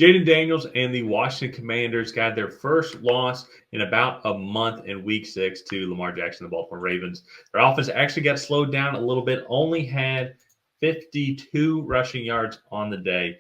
Jayden Daniels and the Washington Commanders got their first loss in about a month in Week 6 to Lamar Jackson, the Baltimore Ravens. Their offense actually got slowed down a little bit, only had 52 rushing yards on the day.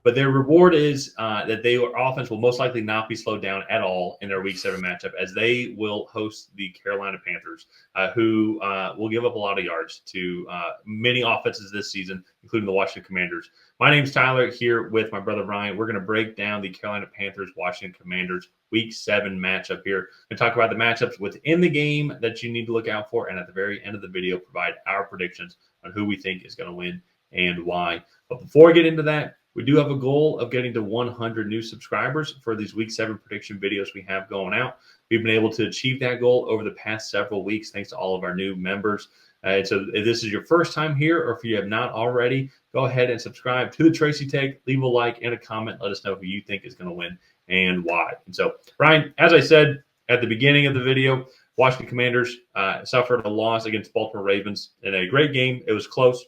But their reward is that their offense will most likely not be slowed down at all in their Week 7 matchup, as they will host the Carolina Panthers, who will give up a lot of yards to many offenses this season, including the Washington Commanders. My name's Tyler, here with my brother Ryan. We're going to break down the Carolina Panthers, Washington Commanders Week 7 matchup here and talk about the matchups within the game that you need to look out for, and at the very end of the video, provide our predictions on who we think is going to win and why. But before we get into that, we do have a goal of getting to 100 new subscribers for these Week 7 prediction videos we have going out. We've been able to achieve that goal over the past several weeks thanks to all of our new members. So if this is your first time here, or if you have not already, go ahead and subscribe to the Tracy Take. Leave a like and a comment. Let us know who you think is going to win and why. And so, Ryan, as I said at the beginning of the video, Washington Commanders suffered a loss against Baltimore Ravens in a great game. It was close.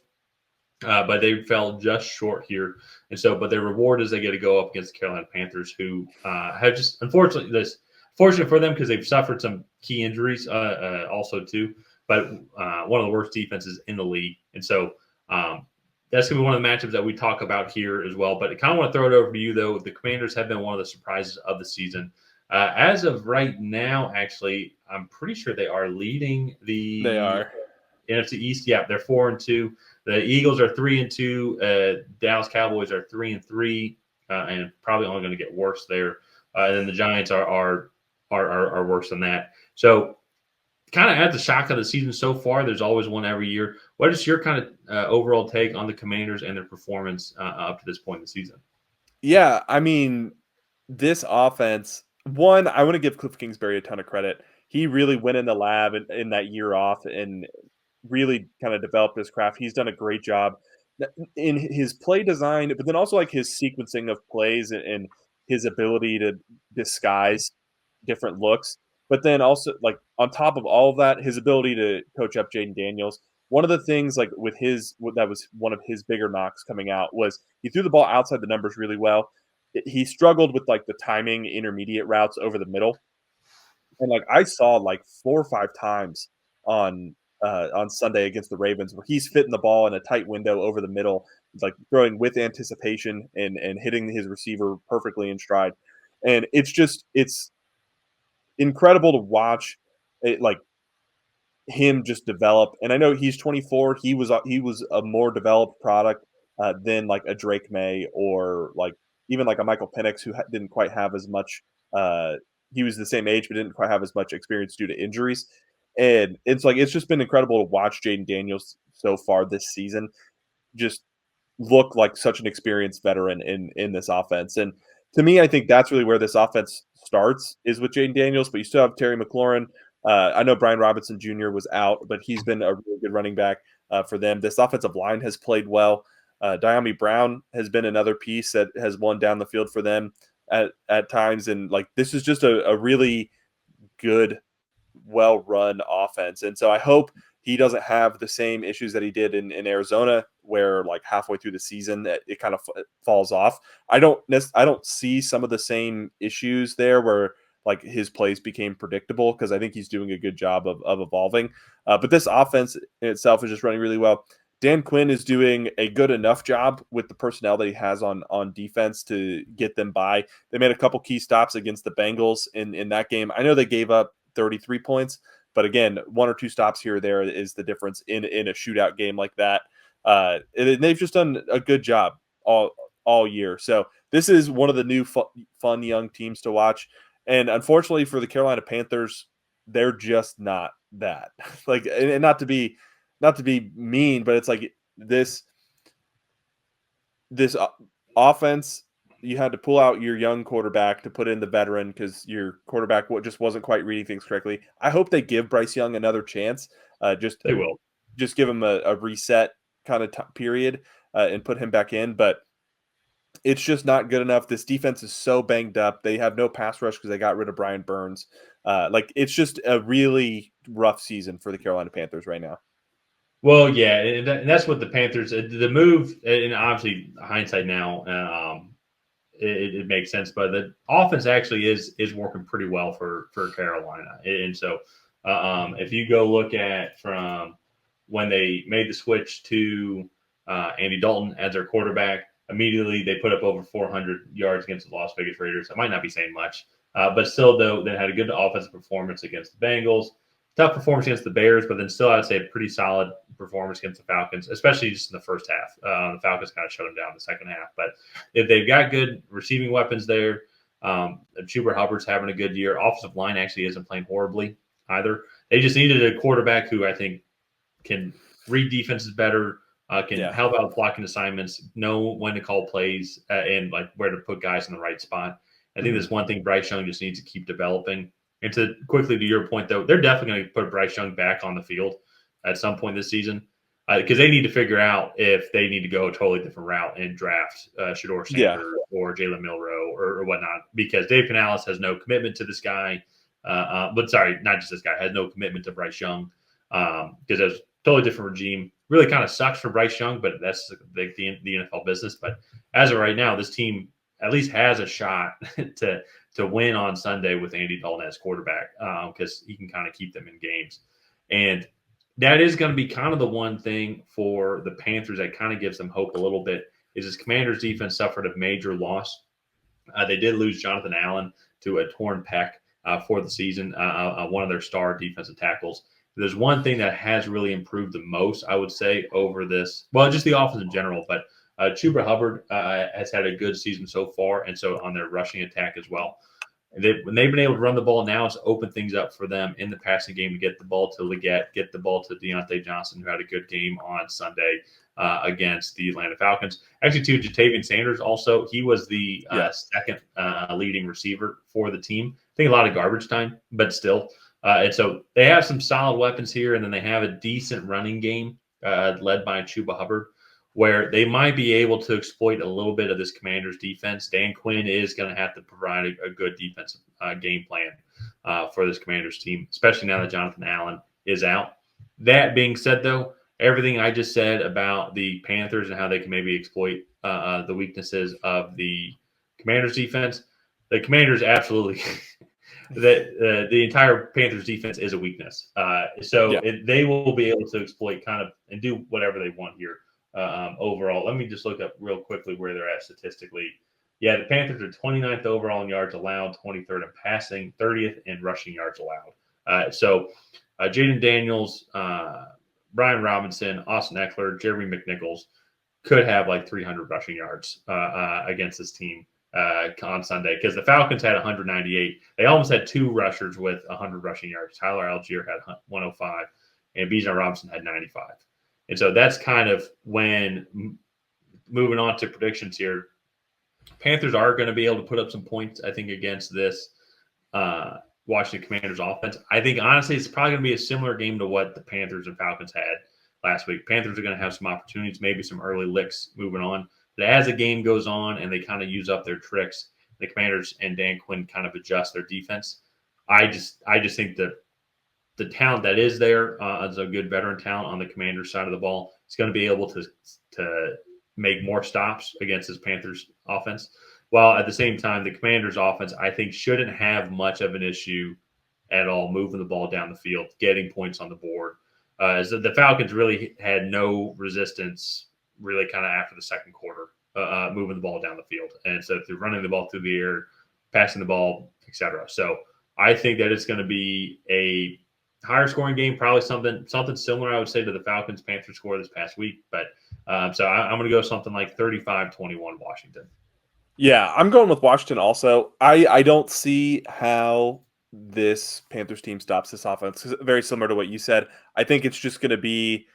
But they fell just short here. And so, but their reward is they get to go up against the Carolina Panthers, who have just, unfortunately, fortunate for them because they've suffered some key injuries also too, but one of the worst defenses in the league. And so that's going to be one of the matchups that we talk about here as well. But I kind of want to throw it over to you, though. The Commanders have been one of the surprises of the season. As of right now, actually, I'm pretty sure they are leading the NFC East. Yeah, they're 4-2. The Eagles are 3-2. Dallas Cowboys are 3-3, and probably only going to get worse there. And then the Giants are worse than that. So, kind of at the shock of the season so far. There's always one every year. What is your kind of overall take on the Commanders and their performance up to this point in the season? Yeah, I mean, this offense. One, I want to give Cliff Kingsbury a ton of credit. He really went in the lab in that year off and really kind of developed his craft. He's done a great job in his play design, but then also like his sequencing of plays and his ability to disguise different looks. But then also like on top of all of that, his ability to coach up Jayden Daniels. One of the things like with that was one of his bigger knocks coming out was he threw the ball outside the numbers really well. He struggled with like the timing intermediate routes over the middle. And like I saw like 4 or 5 times on Sunday against the Ravens where he's fitting the ball in a tight window over the middle, like throwing with anticipation and hitting his receiver perfectly in stride. And it's incredible to watch it, like him just develop. And I know he's 24. He was a more developed product than like a Drake May or like even like a Michael Penix who didn't quite have as much. He was the same age but didn't quite have as much experience due to injuries. And it's just been incredible to watch Jayden Daniels so far this season just look like such an experienced veteran in this offense. And to me, I think that's really where this offense starts is with Jayden Daniels, but you still have Terry McLaurin. I know Brian Robinson Jr. was out, but he's been a really good running back for them. This offensive line has played well. Diami Brown has been another piece that has won down the field for them at times. And like this is just a really good, well-run offense. And so I hope he doesn't have the same issues that he did in Arizona, where like halfway through the season it kind of falls off. I don't see some of the same issues there where like his plays became predictable because I think he's doing a good job of evolving. But this offense in itself is just running really well. Dan Quinn is doing a good enough job with the personnel that he has on defense to get them by. They made a couple key stops against the Bengals in that game. I know they gave up 33 points, but again, 1 or 2 stops here or there is the difference in a shootout game like that. And they've just done a good job all year. So this is one of the new fun young teams to watch. And unfortunately for the Carolina Panthers, they're just not that. Like, and not to be mean, but it's like this offense. You had to pull out your young quarterback to put in the veteran because your quarterback just wasn't quite reading things correctly. I hope they give Bryce Young another chance. They will just give him a reset kind of period and put him back in. But it's just not good enough. This defense is so banged up. They have no pass rush because they got rid of Brian Burns. Like it's just a really rough season for the Carolina Panthers right now. Well, yeah, and that's what the Panthers, the move, and obviously hindsight now, it makes sense. But the offense actually is working pretty well for Carolina, and so if you go look at from when they made the switch to Andy Dalton as their quarterback, immediately they put up over 400 yards against the Las Vegas Raiders. I might not be saying much, but still, though, they had a good offensive performance against the Bengals. Tough performance against the Bears, but then still, I'd say a pretty solid performance against the Falcons, especially just in the first half. The Falcons kind of shut them down in the second half. But if they've got good receiving weapons there, Chuba Hubbard's having a good year. Offensive line actually isn't playing horribly either. They just needed a quarterback who I think can read defenses better, can help out blocking assignments, know when to call plays, and like where to put guys in the right spot. I think there's one thing Bryce Young just needs to keep developing. And to quickly to your point, though, they're definitely going to put Bryce Young back on the field at some point this season because they need to figure out if they need to go a totally different route and draft Shador Sanders or Jalen Milroe or whatnot because Dave Canales has no commitment to this guy. But sorry, not just this guy, has no commitment to Bryce Young because there's a totally different regime. Really kind of sucks for Bryce Young, but that's the NFL business. But as of right now, this team at least has a shot to win on Sunday with Andy Dalton as quarterback because he can kind of keep them in games. And that is going to be kind of the one thing for the Panthers that kind of gives them hope a little bit is his Commanders defense suffered a major loss. They did lose Jonathan Allen to a torn pec for the season, one of their star defensive tackles. There's one thing that has really improved the most, I would say, over this. Well, just the offense in general, but Chuba Hubbard has had a good season so far, and so on their rushing attack as well. When they've been able to run the ball now, it's opened things up for them in the passing game to get the ball to Leggett, get the ball to Deontay Johnson, who had a good game on Sunday against the Atlanta Falcons. Actually, too, Jatavian Sanders also, he was the second leading receiver for the team. I think a lot of garbage time, but still. And so they have some solid weapons here, and then they have a decent running game led by Chuba Hubbard, where they might be able to exploit a little bit of this Commanders defense. Dan Quinn is going to have to provide a good defensive game plan for this Commanders team, especially now that Jonathan Allen is out. That being said, though, everything I just said about the Panthers and how they can maybe exploit the weaknesses of the Commanders defense, the Commanders absolutely the entire Panthers defense is a weakness. They will be able to exploit kind of and do whatever they want here. Overall, let me just look up real quickly where they're at statistically. Yeah, the Panthers are 29th overall in yards allowed, 23rd in passing, 30th in rushing yards allowed. Jayden Daniels, Brian Robinson, Austin Eckler, Jeremy McNichols could have like 300 rushing yards against this team on Sunday because the Falcons had 198. They almost had two rushers with 100 rushing yards. Tyler Algier had 105, and Bijan Robinson had 95. And so that's kind of when moving on to predictions here. Panthers are going to be able to put up some points, I think, against this Washington Commanders offense. I think, honestly, it's probably going to be a similar game to what the Panthers and Falcons had last week. Panthers are going to have some opportunities, maybe some early licks moving on. But as the game goes on and they kind of use up their tricks, the Commanders and Dan Quinn kind of adjust their defense. I just think that the talent that is there is a good veteran talent on the Commanders side of the ball. It's going to be able to make more stops against this Panthers offense. While at the same time, the Commanders offense, I think, shouldn't have much of an issue at all moving the ball down the field, getting points on the board. So the Falcons really had no resistance really kind of after the second quarter, moving the ball down the field. And so through running the ball through the air, passing the ball, etc. So I think that it's going to be a higher scoring game, probably something similar, I would say, to the Falcons-Panthers score this past week. But so I'm going to go something like 35-21 Washington. Yeah, I'm going with Washington also. I don't see how this Panthers team stops this offense. Very similar to what you said. I think it's just going to be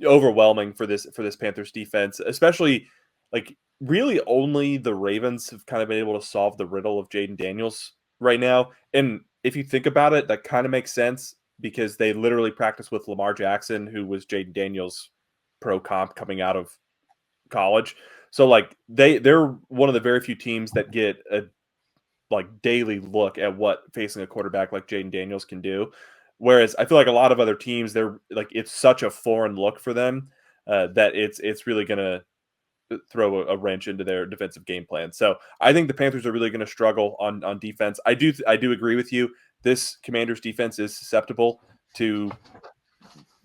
overwhelming for this Panthers defense, especially like really only the Ravens have kind of been able to solve the riddle of Jayden Daniels right now. And if you think about it, that kind of makes sense because they literally practice with Lamar Jackson, who was Jayden Daniels' pro comp coming out of college. So like they're one of the very few teams that get a like daily look at what facing a quarterback like Jayden Daniels can do. Whereas I feel like a lot of other teams, they're like it's such a foreign look for them that it's really gonna throw a wrench into their defensive game plan. So I think the Panthers are really going to struggle on defense. I do agree with you. This Commanders defense is susceptible to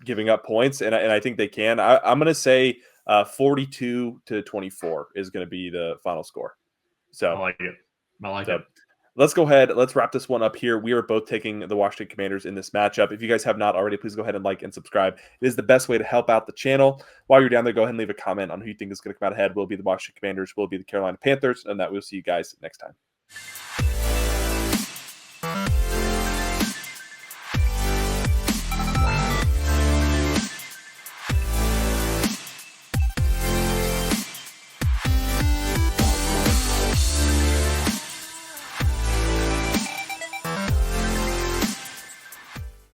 giving up points, and I think they can. I'm going to say 42-24 is going to be the final score. I like it. Let's go ahead. Let's wrap this one up here. We are both taking the Washington Commanders in this matchup. If you guys have not already, please go ahead and like and subscribe. It is the best way to help out the channel. While you're down there, go ahead and leave a comment on who you think is going to come out ahead. Will it be the Washington Commanders? Will it be the Carolina Panthers? And that we'll see you guys next time.